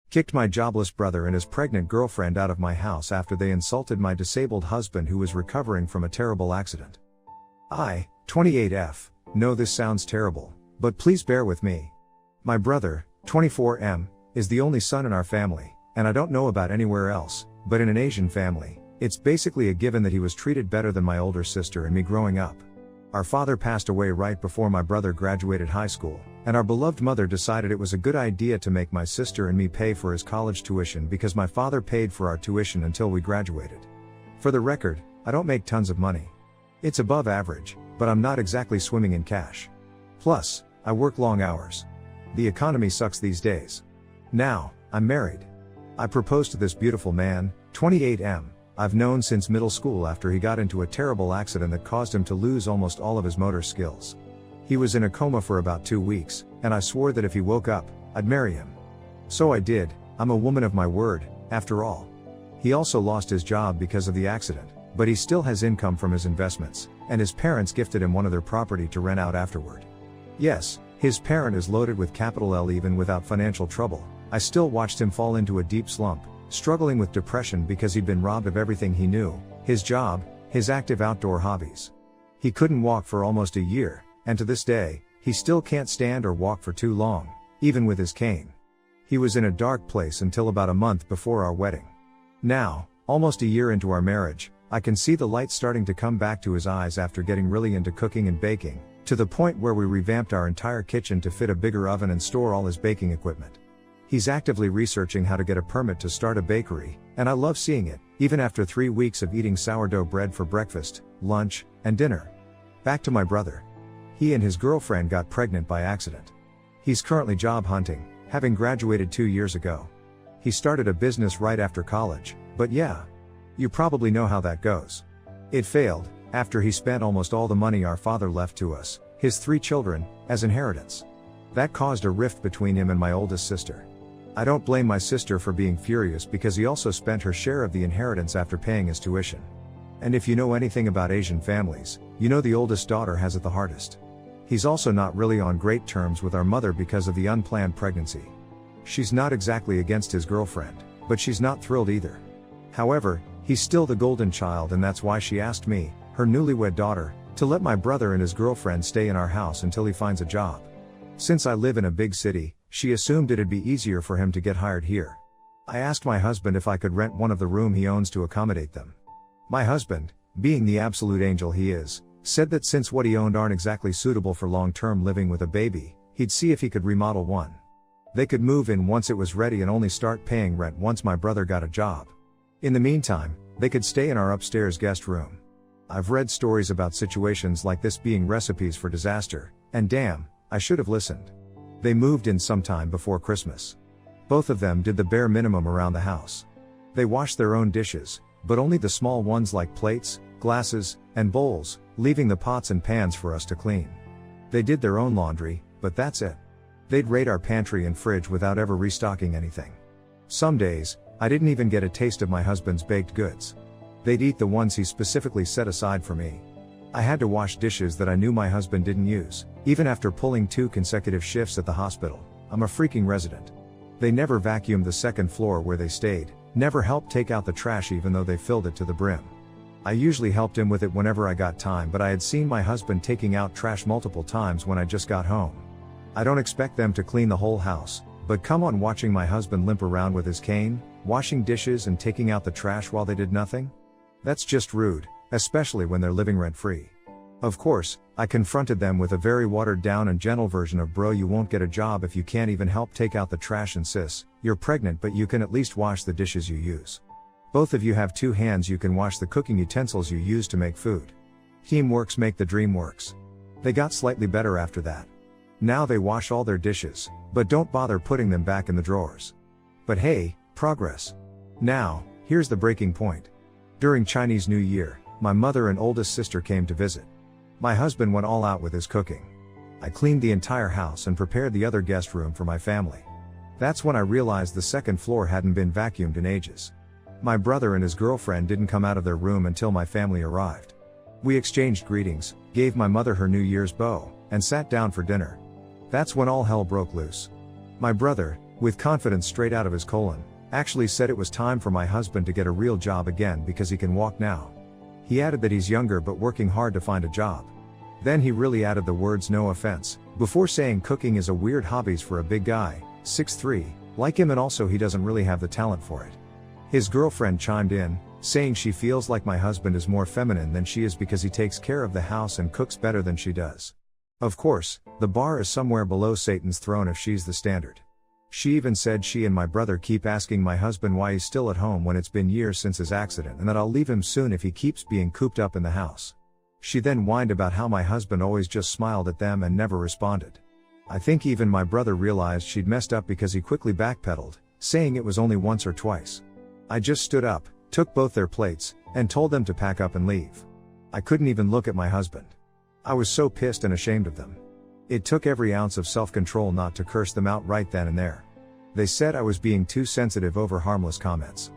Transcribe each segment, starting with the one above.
Kicked my jobless brother and his pregnant girlfriend out of my house after they insulted my disabled husband who was recovering from a terrible accident. I, 28F, know this sounds terrible, but please bear with me. My brother, 24M, is the only son in our family, and I don't know about anywhere else, but in an Asian family, it's basically a given that he was treated better than my older sister and me growing up. Our father passed away right before my brother graduated high school, and our beloved mother decided it was a good idea to make my sister and me pay for his college tuition because my father paid for our tuition until we graduated. For the record, I don't make tons of money. It's above average, but I'm not exactly swimming in cash. Plus, I work long hours. The economy sucks these days. Now, I'm married. I proposed to this beautiful man, 28M, I've known since middle school after he got into a terrible accident that caused him to lose almost all of his motor skills. He was in a coma for about 2 weeks, and I swore that if he woke up, I'd marry him. So I did. I'm a woman of my word, after all. He also lost his job because of the accident, but he still has income from his investments, and his parents gifted him one of their property to rent out afterward. Yes, his parent is loaded with capital L. Even without financial trouble, I still watched him fall into a deep slump, struggling with depression because he'd been robbed of everything he knew, his job, his active outdoor hobbies. He couldn't walk for almost a year, and to this day, he still can't stand or walk for too long, even with his cane. He was in a dark place until about a month before our wedding. Now, almost a year into our marriage, I can see the light starting to come back to his eyes after getting really into cooking and baking, to the point where we revamped our entire kitchen to fit a bigger oven and store all his baking equipment. He's actively researching how to get a permit to start a bakery, and I love seeing it, even after 3 weeks of eating sourdough bread for breakfast, lunch, and dinner. Back to my brother. He and his girlfriend got pregnant by accident. He's currently job hunting, having graduated 2 years ago. He started a business right after college, but yeah, you probably know how that goes. It failed, after he spent almost all the money our father left to us, his 3 children, as inheritance. That caused a rift between him and my oldest sister. I don't blame my sister for being furious because he also spent her share of the inheritance after paying his tuition. And if you know anything about Asian families, you know the oldest daughter has it the hardest. He's also not really on great terms with our mother because of the unplanned pregnancy. She's not exactly against his girlfriend, but she's not thrilled either. However, he's still the golden child, and that's why she asked me, her newlywed daughter, to let my brother and his girlfriend stay in our house until he finds a job. Since I live in a big city, she assumed it'd be easier for him to get hired here. I asked my husband if I could rent one of the rooms he owns to accommodate them. My husband, being the absolute angel he is, said that since what he owned aren't exactly suitable for long-term living with a baby, he'd see if he could remodel one. They could move in once it was ready and only start paying rent once my brother got a job. In the meantime, they could stay in our upstairs guest room. I've read stories about situations like this being recipes for disaster, and damn, I should have listened. They moved in sometime before Christmas. Both of them did the bare minimum around the house. They washed their own dishes, but only the small ones like plates, glasses, and bowls, leaving the pots and pans for us to clean. They did their own laundry, but that's it. They'd raid our pantry and fridge without ever restocking anything. Some days, I didn't even get a taste of my husband's baked goods. They'd eat the ones he specifically set aside for me. I had to wash dishes that I knew my husband didn't use, even after pulling 2 consecutive shifts at the hospital. I'm a freaking resident. They never vacuumed the second floor where they stayed, never helped take out the trash even though they filled it to the brim. I usually helped him with it whenever I got time, but I had seen my husband taking out trash multiple times when I just got home. I don't expect them to clean the whole house, but come on, watching my husband limp around with his cane, washing dishes and taking out the trash while they did nothing? That's just rude, especially when they're living rent-free. Of course, I confronted them with a very watered down and gentle version of bro, you won't get a job if you can't even help take out the trash, and sis, you're pregnant but you can at least wash the dishes you use. Both of you have 2 hands, you can wash the cooking utensils you use to make food. Teamworks make the dream works. They got slightly better after that. Now they wash all their dishes, but don't bother putting them back in the drawers. But hey, progress. Now, here's the breaking point. During Chinese New Year, my mother and oldest sister came to visit. My husband went all out with his cooking. I cleaned the entire house and prepared the other guest room for my family. That's when I realized the second floor hadn't been vacuumed in ages. My brother and his girlfriend didn't come out of their room until my family arrived. We exchanged greetings, gave my mother her New Year's bow, and sat down for dinner. That's when all hell broke loose. My brother, with confidence straight out of his colon, actually said it was time for my husband to get a real job again because he can walk now. He added that he's younger but working hard to find a job. Then he really added the words "no offense," before saying cooking is a weird hobbies for a big guy, 6'3", like him, and also he doesn't really have the talent for it. His girlfriend chimed in, saying she feels like my husband is more feminine than she is because he takes care of the house and cooks better than she does. Of course, the bar is somewhere below Satan's throne if she's the standard. She even said she and my brother keep asking my husband why he's still at home when it's been years since his accident and that I'll leave him soon if he keeps being cooped up in the house. She then whined about how my husband always just smiled at them and never responded. I think even my brother realized she'd messed up because he quickly backpedaled, saying it was only once or twice. I just stood up, took both their plates, and told them to pack up and leave. I couldn't even look at my husband. I was so pissed and ashamed of them. It took every ounce of self-control not to curse them out right then and there. They said I was being too sensitive over harmless comments.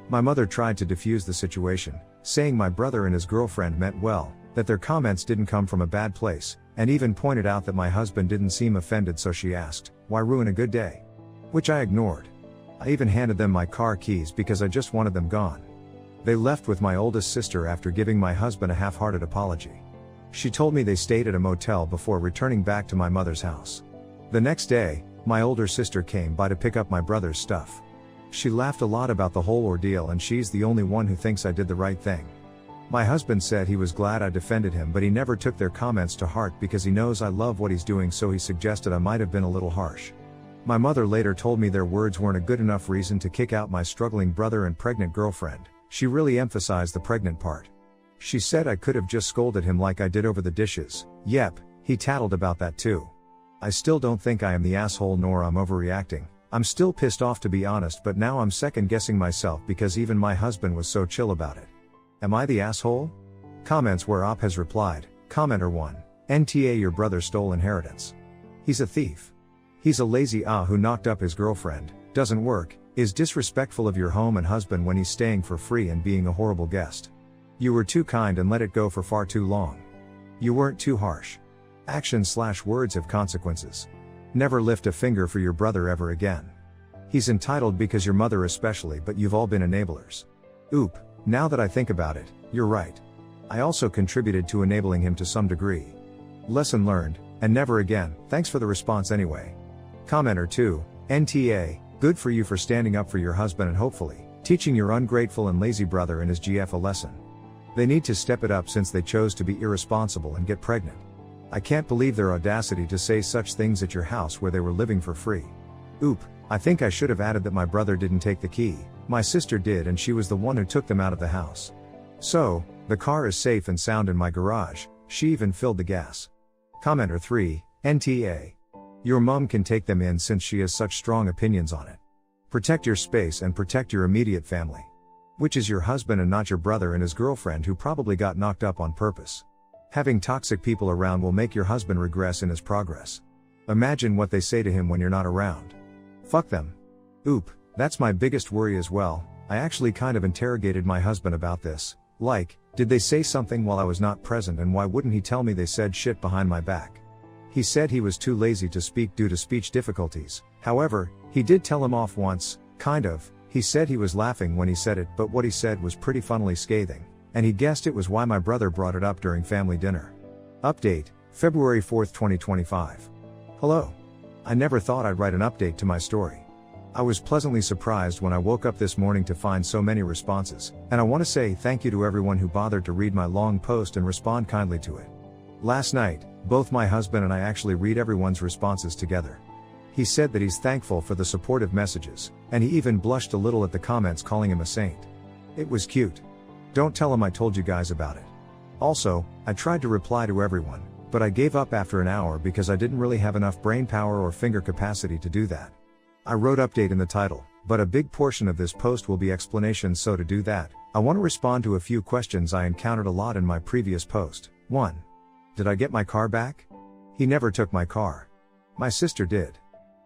My mother tried to defuse the situation, saying my brother and his girlfriend meant well, that their comments didn't come from a bad place, and even pointed out that my husband didn't seem offended, so she asked, "Why ruin a good day?" Which I ignored. I even handed them my car keys because I just wanted them gone. They left with my oldest sister after giving my husband a half-hearted apology. She told me they stayed at a motel before returning back to my mother's house. The next day, my older sister came by to pick up my brother's stuff. She laughed a lot about the whole ordeal, and she's the only one who thinks I did the right thing. My husband said he was glad I defended him, but he never took their comments to heart because he knows I love what he's doing, so he suggested I might have been a little harsh. My mother later told me their words weren't a good enough reason to kick out my struggling brother and pregnant girlfriend. She really emphasized the pregnant part. She said I could have just scolded him like I did over the dishes. Yep, he tattled about that too. I still don't think I am the asshole nor I'm overreacting. I'm still pissed off, to be honest, but now I'm second guessing myself because even my husband was so chill about it. Am I the asshole? Comments where Op has replied, Commenter 1. NTA, your brother stole inheritance. He's a thief. He's a lazy who knocked up his girlfriend, doesn't work, is disrespectful of your home and husband when he's staying for free and being a horrible guest. You were too kind and let it go for far too long. You weren't too harsh. Actions/words have consequences. Never lift a finger for your brother ever again. He's entitled because your mother especially, but you've all been enablers. Oop. Now that I think about it, you're right. I also contributed to enabling him to some degree. Lesson learned, and never again. Thanks for the response anyway. Commenter 2, NTA, good for you for standing up for your husband and hopefully teaching your ungrateful and lazy brother and his GF a lesson. They need to step it up since they chose to be irresponsible and get pregnant. I can't believe their audacity to say such things at your house where they were living for free. Oop, I think I should have added that my brother didn't take the key. My sister did, and she was the one who took them out of the house. So, the car is safe and sound in my garage. She even filled the gas. Commenter 3, NTA. Your mom can take them in since she has such strong opinions on it. Protect your space and protect your immediate family. Which is your husband and not your brother and his girlfriend, who probably got knocked up on purpose. Having toxic people around will make your husband regress in his progress. Imagine what they say to him when you're not around. Fuck them. Oop. That's my biggest worry as well. I actually kind of interrogated my husband about this. Like, did they say something while I was not present, and why wouldn't he tell me they said shit behind my back? He said he was too lazy to speak due to speech difficulties. However, he did tell him off once, kind of. He said he was laughing when he said it, but what he said was pretty funnily scathing, and he guessed it was why my brother brought it up during family dinner. Update, February 4th, 2025. Hello. I never thought I'd write an update to my story. I was pleasantly surprised when I woke up this morning to find so many responses, and I want to say thank you to everyone who bothered to read my long post and respond kindly to it. Last night, both my husband and I actually read everyone's responses together. He said that he's thankful for the supportive messages, and he even blushed a little at the comments calling him a saint. It was cute. Don't tell him I told you guys about it. Also, I tried to reply to everyone, but I gave up after an hour because I didn't really have enough brain power or finger capacity to do that. I wrote update in the title, but a big portion of this post will be explanations, so to do that, I want to respond to a few questions I encountered a lot in my previous post. 1. Did I get my car back? He never took my car. My sister did.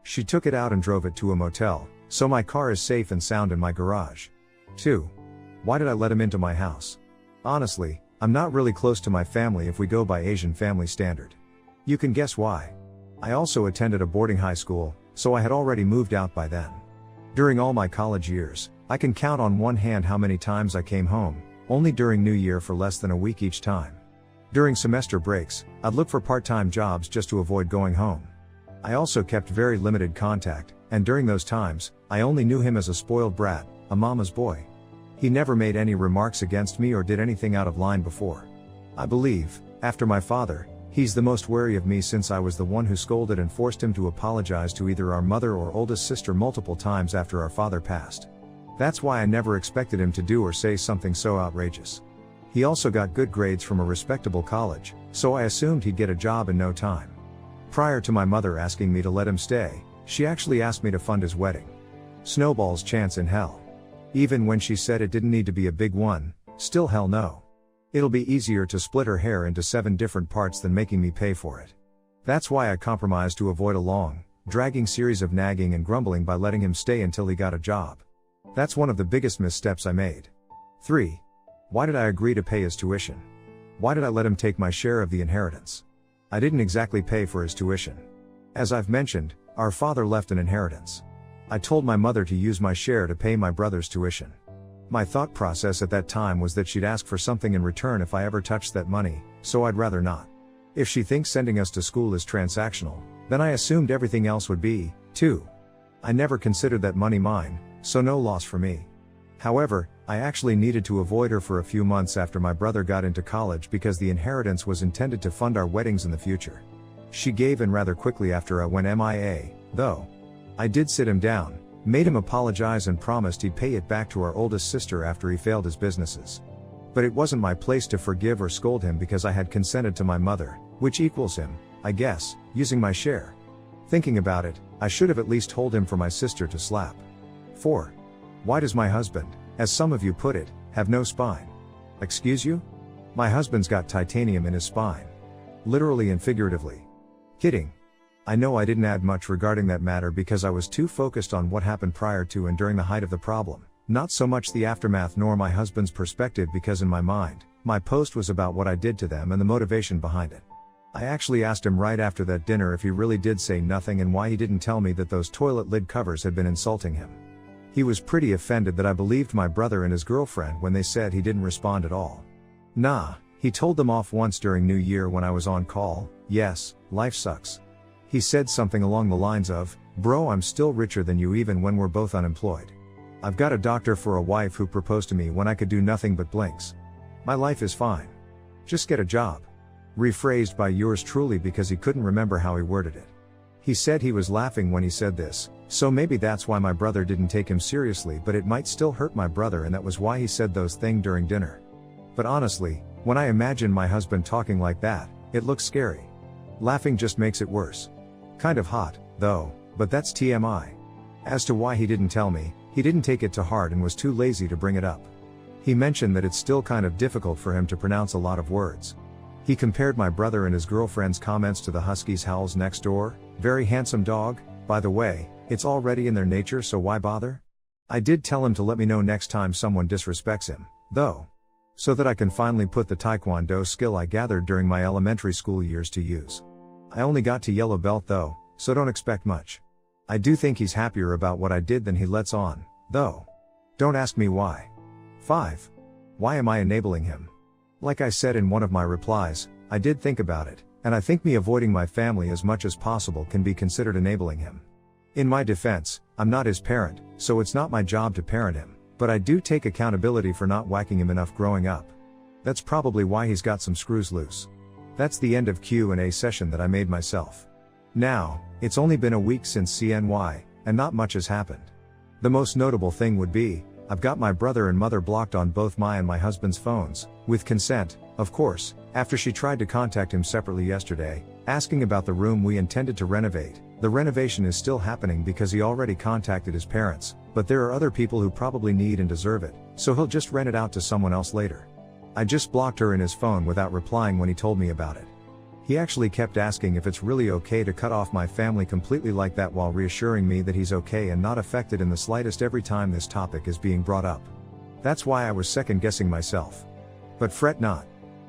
She took it out and drove it to a motel, so my car is safe and sound in my garage. 2. Why did I let him into my house? Honestly, I'm not really close to my family if we go by Asian family standard. You can guess why. I also attended a boarding high school, so I had already moved out by then. During all my college years, I can count on one hand how many times I came home, only during New Year for less than a week each time. During semester breaks, I'd look for part-time jobs just to avoid going home. I also kept very limited contact, and during those times, I only knew him as a spoiled brat, a mama's boy. He never made any remarks against me or did anything out of line before. I believe, after my father, he's the most wary of me since I was the one who scolded and forced him to apologize to either our mother or oldest sister multiple times after our father passed. That's why I never expected him to do or say something so outrageous. He also got good grades from a respectable college, so I assumed he'd get a job in no time. Prior to my mother asking me to let him stay, she actually asked me to fund his wedding. Snowball's chance in hell. Even when she said it didn't need to be a big one, still hell no. It'll be easier to split her hair into 7 different parts than making me pay for it. That's why I compromised to avoid a long, dragging series of nagging and grumbling by letting him stay until he got a job. That's one of the biggest missteps I made. 3. Why did I agree to pay his tuition? Why did I let him take my share of the inheritance? I didn't exactly pay for his tuition. As I've mentioned, our father left an inheritance. I told my mother to use my share to pay my brother's tuition. My thought process at that time was that she'd ask for something in return if I ever touched that money, so I'd rather not. If she thinks sending us to school is transactional, then I assumed everything else would be, too. I never considered that money mine, so no loss for me. However, I actually needed to avoid her for a few months after my brother got into college because the inheritance was intended to fund our weddings in the future. She gave in rather quickly after I went MIA, though. I did sit him down, made him apologize and promised he'd pay it back to our oldest sister after he failed his businesses. But it wasn't my place to forgive or scold him because I had consented to my mother, which equals him, I guess, using my share. Thinking about it, I should have at least told him for my sister to slap. 4. Why does my husband, as some of you put it, have no spine? Excuse you? My husband's got titanium in his spine. Literally and figuratively. Kidding. I know I didn't add much regarding that matter because I was too focused on what happened prior to and during the height of the problem, not so much the aftermath nor my husband's perspective because in my mind, my post was about what I did to them and the motivation behind it. I actually asked him right after that dinner if he really did say nothing and why he didn't tell me that those toilet lid covers had been insulting him. He was pretty offended that I believed my brother and his girlfriend when they said he didn't respond at all. Nah, he told them off once during New Year when I was on call. Yes, life sucks. He said something along the lines of, "Bro, I'm still richer than you even when we're both unemployed. I've got a doctor for a wife who proposed to me when I could do nothing but blinks. My life is fine. Just get a job." Rephrased by yours truly because he couldn't remember how he worded it. He said he was laughing when he said this, so maybe that's why my brother didn't take him seriously, but it might still hurt my brother and that was why he said those things during dinner. But honestly, when I imagine my husband talking like that, it looks scary. Laughing just makes it worse. Kind of hot, though, but that's TMI. As to why he didn't tell me, he didn't take it to heart and was too lazy to bring it up. He mentioned that it's still kind of difficult for him to pronounce a lot of words. He compared my brother and his girlfriend's comments to the Husky's howls next door. Very handsome dog, by the way, it's already in their nature, so why bother? I did tell him to let me know next time someone disrespects him, though. So that I can finally put the Taekwondo skill I gathered during my elementary school years to use. I only got to yellow belt though, so don't expect much. I do think he's happier about what I did than he lets on, though. Don't ask me why. 5. Why am I enabling him? Like I said in one of my replies, I did think about it, and I think me avoiding my family as much as possible can be considered enabling him. In my defense, I'm not his parent, so it's not my job to parent him, but I do take accountability for not whacking him enough growing up. That's probably why he's got some screws loose. That's the end of Q&A session that I made myself. Now, it's only been a week since CNY, and not much has happened. The most notable thing would be, I've got my brother and mother blocked on both my and my husband's phones, with consent, of course, after she tried to contact him separately yesterday, asking about the room we intended to renovate. The renovation is still happening because he already contacted his parents, but there are other people who probably need and deserve it, so he'll just rent it out to someone else later. I just blocked her in his phone without replying when he told me about it. He actually kept asking if it's really okay to cut off my family completely like that while reassuring me that he's okay and not affected in the slightest every time this topic is being brought up. That's why I was second guessing myself. But fret not.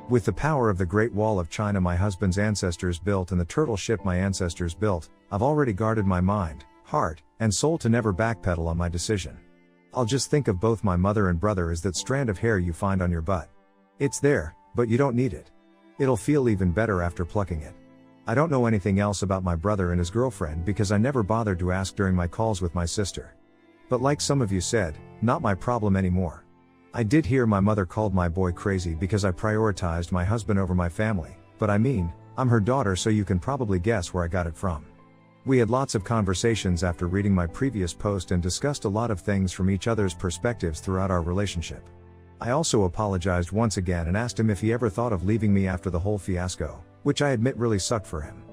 With the power of the Great Wall of China my husband's ancestors built and the turtle ship my ancestors built, I've already guarded my mind, heart, and soul to never backpedal on my decision. I'll just think of both my mother and brother as that strand of hair you find on your butt. It's there, but you don't need it. It'll feel even better after plucking it. I don't know anything else about my brother and his girlfriend because I never bothered to ask during my calls with my sister. But like some of you said, not my problem anymore. I did hear my mother called my boy crazy because I prioritized my husband over my family, but I mean, I'm her daughter, so you can probably guess where I got it from. We had lots of conversations after reading my previous post and discussed a lot of things from each other's perspectives throughout our relationship. I also apologized once again and asked him if he ever thought of leaving me after the whole fiasco, which I admit really sucked for him.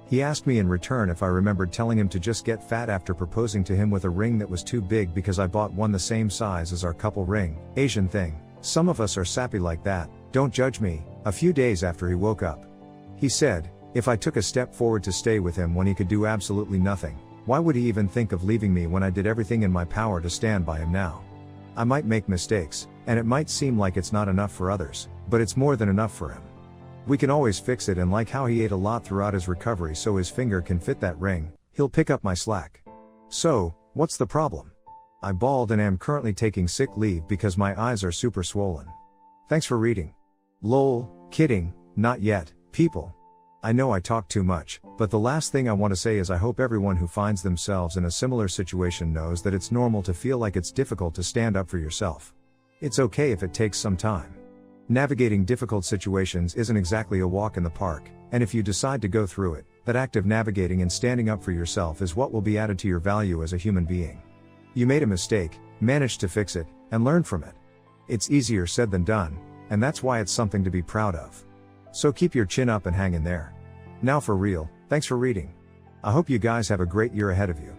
He asked me in return if I remembered telling him to just get fat after proposing to him with a ring that was too big because I bought one the same size as our couple ring. Asian thing. Some of us are sappy like that, don't judge me. A few days after he woke up, he said, if I took a step forward to stay with him when he could do absolutely nothing, why would he even think of leaving me when I did everything in my power to stand by him now? I might make mistakes, and it might seem like it's not enough for others, but it's more than enough for him. We can always fix it, and like how he ate a lot throughout his recovery so his finger can fit that ring, he'll pick up my slack. So, what's the problem? I bawled and am currently taking sick leave because my eyes are super swollen. Thanks for reading. Lol, kidding, not yet, people. I know I talk too much, but the last thing I want to say is I hope everyone who finds themselves in a similar situation knows that it's normal to feel like it's difficult to stand up for yourself. It's okay if it takes some time. Navigating difficult situations isn't exactly a walk in the park, and if you decide to go through it, that act of navigating and standing up for yourself is what will be added to your value as a human being. You made a mistake, managed to fix it, and learned from it. It's easier said than done, and that's why it's something to be proud of. So keep your chin up and hang in there. Now for real, thanks for reading. I hope you guys have a great year ahead of you.